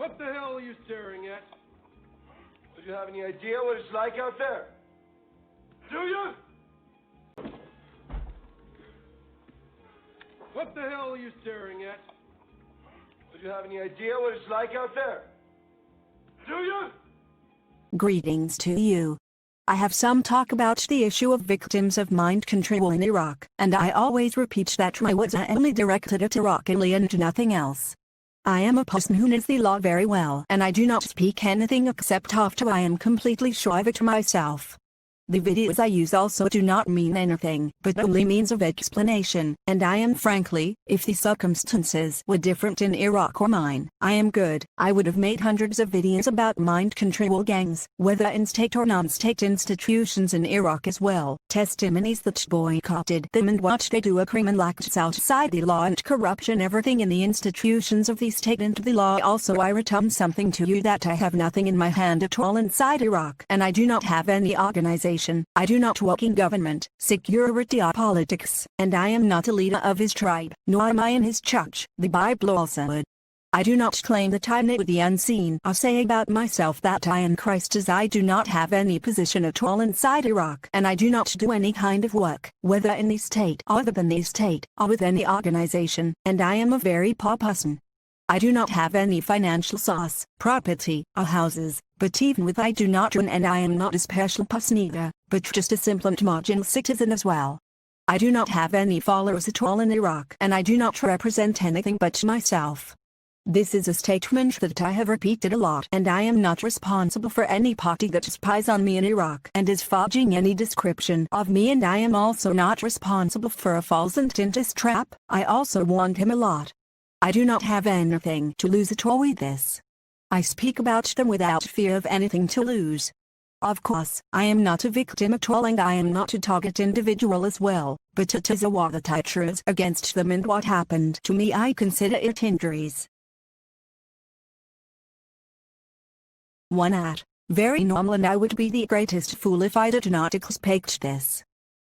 What the hell are you staring at? Do you have any idea what it's like out there? Do you? What the hell are you staring at? Do you have any idea what it's like out there? Do you? Greetings to you. I have some talk about the issue of victims of mind control in Iraq, and I always repeat that my words are only directed at Iraq and nothing else. I am a person who knows the law very well, and I do not speak anything except after I am completely sure of it myself. The videos I use also do not mean anything, but only means of explanation, and I am frankly, if the circumstances were different in Iraq or mine, I am good. I would have made hundreds of videos about mind control gangs, whether in state or non-state institutions in Iraq as well, testimonies that boycotted them and watched they do a criminal acts outside the law and corruption everything in the institutions of the state and the law. Also I return something to you that I have nothing in my hand at all inside Iraq, and I do not have any organization. I do not work in government, security or politics, and I am not a leader of his tribe, nor am I in his church. The Bible also would. I do not claim that I know the unseen. I say about myself that I am Christ, as I do not have any position at all inside Iraq, and I do not do any kind of work, whether in the state or other than the state, or with any organization, and I am a very poor person. I do not have any financial source, property, or houses, but even with I do not own, and I am not a special person either, but just a simple and marginal citizen as well. I do not have any followers at all in Iraq, and I do not represent anything but myself. This is a statement that I have repeated a lot, and I am not responsible for any party that spies on me in Iraq and is forging any description of me, and I am also not responsible for a false intent trap. I also warned him a lot. I do not have anything to lose at all with this. I speak about them without fear of anything to lose. Of course, I am not a victim at all, and I am not a target individual as well, but it is a war that I choose against them, and what happened to me I consider it injuries. 1. Very normal, and I would be the greatest fool if I did not expect this.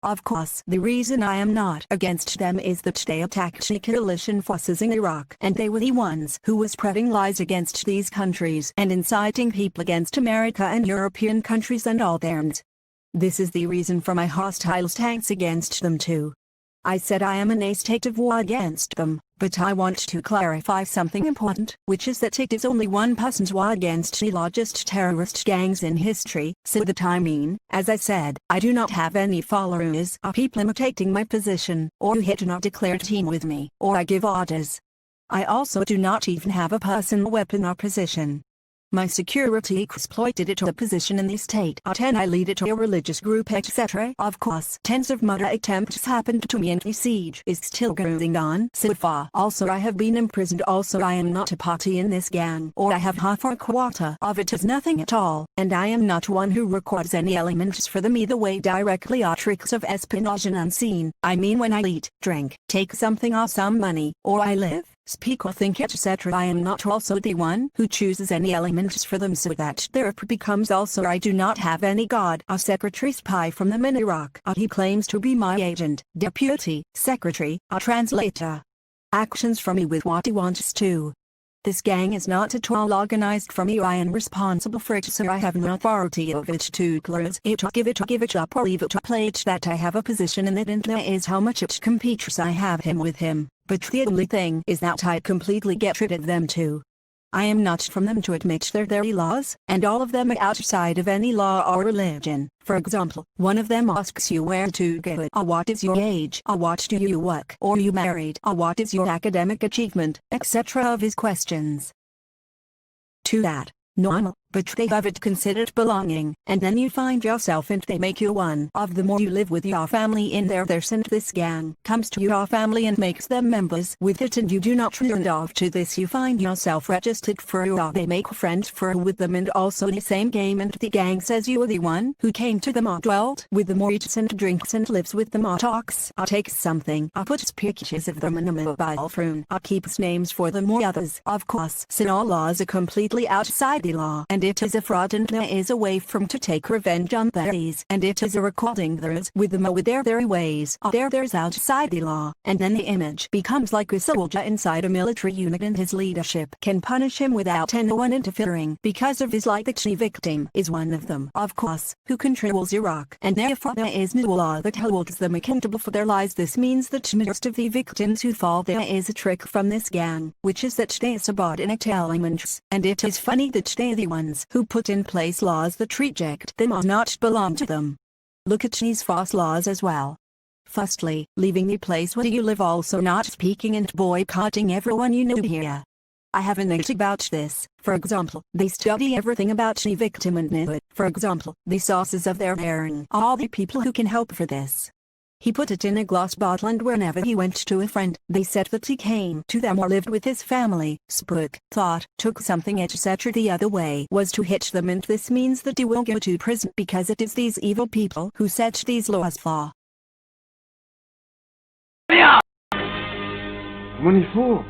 Of course, the reason I am not against them is that they attacked the coalition forces in Iraq, and they were the ones who were spreading lies against these countries and inciting people against America and European countries and all theirs. This is the reason for my hostile stance against them too. I said I am in a state of war against them, but I want to clarify something important, which is that it is only one person's war against the largest terrorist gangs in history, so that I mean, as I said, I do not have any followers or people imitating my position, or who hit or declare team with me, or I give orders. I also do not even have a personal weapon or position. My security exploited it or a position in the state, or 10 I lead it or a religious group, etc. Of course, tens of murder attempts happened to me, and the siege is still going on so far. Also I have been imprisoned. Also I am not a party in this gang, or I have half or a quarter of it as nothing at all, and I am not one who records any elements for them either way, directly or tricks of espionage and unseen. I mean when I eat, drink, take something or some money, or I live, speak or think, etc. I am not also the one who chooses any elements for them, so that there becomes also I do not have any god or secretary spy from them in Iraq, or he claims to be my agent, deputy, secretary, or translator. Actions from me with what he wants to. This gang is not at all organized for me. I am responsible for it, so I have no authority of it to close it or give it up or leave it or play it. That I have a position in it, and there is how much it competes I have him with him, but the only thing is that I completely get rid of them too. I am not from them to admit their laws, and all of them are outside of any law or religion. For example, one of them asks you where to go, or what is your age, or what do you work, or you married, or what is your academic achievement, etc. of his questions. To that, normal, but they have it considered belonging, and then you find yourself and they make you one of the more you live with your family in theirs, and this gang comes to your family and makes them members with it, and you do not turn off to this. You find yourself registered for or they make friends for with them, and also the same game, and the gang says you are the one who came to them or dwelt with them or eats and drinks and lives with them or talks or takes something or puts pictures of them in a mobile phone or keeps names for them or others. Of course, sin all laws are completely outside the law, and and it is a fraud, and there is a way from to take revenge on theirs, and it is a recording theirs with them with their very ways theirs outside the law, and then the image becomes like a soldier inside a military unit, and his leadership can punish him without anyone interfering because of his like. The victim is one of them, of course, who controls Iraq, and therefore there is no law that holds them accountable for their lies. This means that most of the victims who fall there is a trick from this gang, which is that they are subordinate elements, and it is funny that they are the ones who put in place laws that reject them or not belong to them. Look at these false laws as well. Firstly, leaving the place where you live, also not speaking and boycotting everyone you know here. I have a note about this. For example, they study everything about the victim and know it. For example, the sources of their bearing, all the people who can help for this. He put it in a glass bottle, and whenever he went to a friend, they said that he came to them or lived with his family, spoke, thought, took something etc. The other way was to hit them, and this means that he will go to prison because it is these evil people who set these laws for. 24.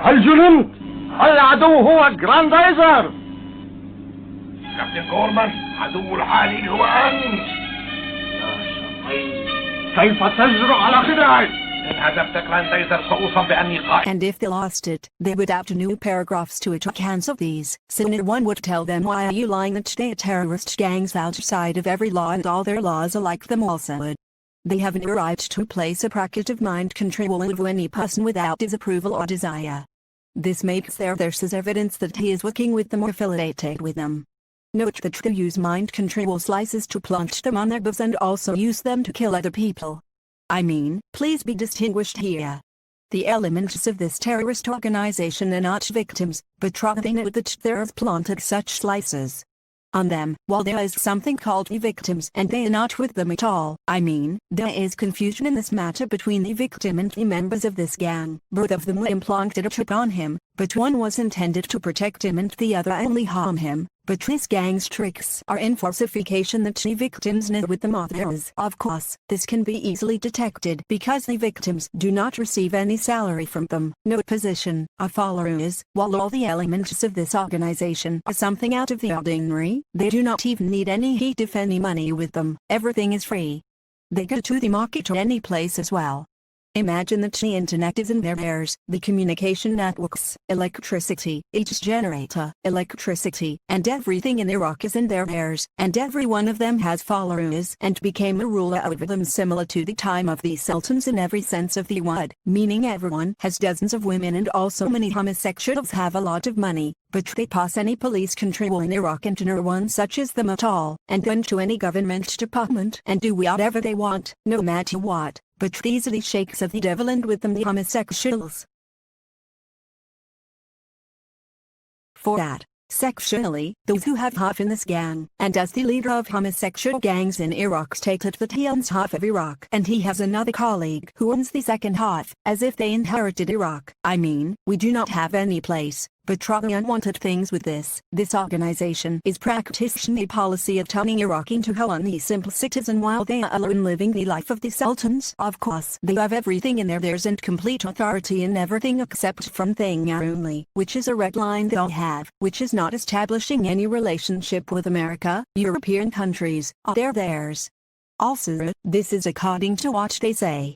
الجنود العدو هو الجراندايزر. كابتن جورمان، عدو الحالي هو أنت. يا شقي، كيف تجرؤ على خداعي؟ إن هزمت جراندايزر سأوصف بأني قائد. And if they lost it, they would add new paragraphs to it to cancel these. So no one would tell them, why are you lying, that they are terrorist gangs outside of every law, and all their laws are like them also. They have no right to place a bracket of mind control over any person without his approval or desire. This makes theirs as evidence that he is working with them or affiliated with them. Note that they use mind control slices to plant them on their boobs and also use them to kill other people. I mean, please be distinguished here. The elements of this terrorist organization are not victims, but rather they know that there is planted such slices on them, while there is something called the victims, and they are not with them at all. I mean, there is confusion in this matter between the victim and the members of this gang. Both of them were implanted a chip on him, but one was intended to protect him and the other only harm him. But this gang's tricks are in falsification that the victims know with them are theirs. Of course, this can be easily detected because the victims do not receive any salary from them, no position, or followers, while all the elements of this organization are something out of the ordinary. They do not even need any heat if any money with them. Everything is free. They go to the market or any place as well. Imagine that the internet is in their ears, the communication networks, electricity, each generator, electricity, and everything in Iraq is in their ears, and every one of them has followers and became a ruler over them, similar to the time of the sultans in every sense of the word, meaning everyone has dozens of women and also many homosexuals have a lot of money, but they pass any police control in Iraq and no one touches them at all, and go into any government department and do whatever they want, no matter what. But these are the sheikhs of the devil, and with them the homosexuals. For that, sexually, those who have half in this gang, and as the leader of homosexual gangs in Iraq stated that he owns half of Iraq, and he has another colleague who owns the second half, as if they inherited Iraq. I mean, we do not have any place, but rather unwanted things with this. This organization is practicing a policy of turning Iraq into hell on the simple citizen while they are alone living the life of the sultans. Of course, they have everything in theirs and complete authority in everything except from thing only, which is a red line they'll have, which is not establishing any relationship with America, European countries, or theirs. Also, this is according to what they say.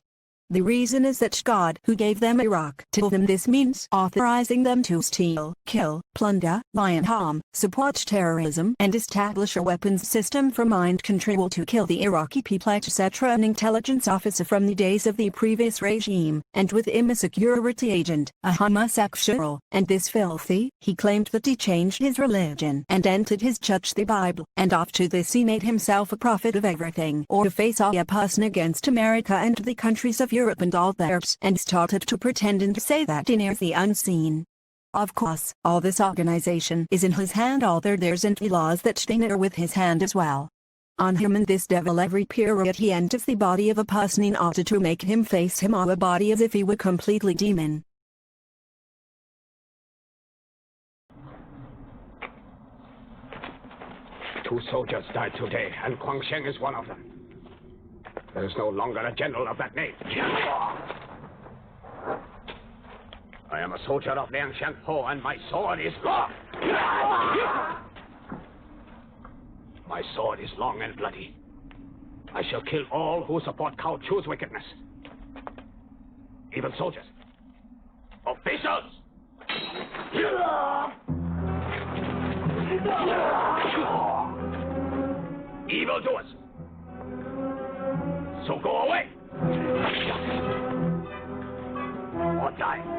The reason is that God, who gave them Iraq, told them this means authorizing them to steal, kill, plunder, lie and harm, support terrorism, and establish a weapons system for mind control to kill the Iraqi people etc. An intelligence officer from the days of the previous regime, and with him a security agent, a homosexual, and this filthy, he claimed that he changed his religion and entered his church the Bible, and after this he made himself a prophet of everything or to face all a person against America and the countries of Europe and all theirs, and started to pretend and say that in air the unseen. Of course, all this organization is in his hand, all theirs and the laws that they are with his hand as well. On him and this devil every period he enters the body of a person in order to make him face him or a body as if he were completely demon. Two soldiers died today, and Kwang Sheng is one of them. There is no longer a general of that name. I am a soldier of Liang Xiangpo, and my sword is long. My sword is long and bloody. I shall kill all who support Cao Chu's wickedness. Even soldiers. Officials! Evildoers! So go away! Or die!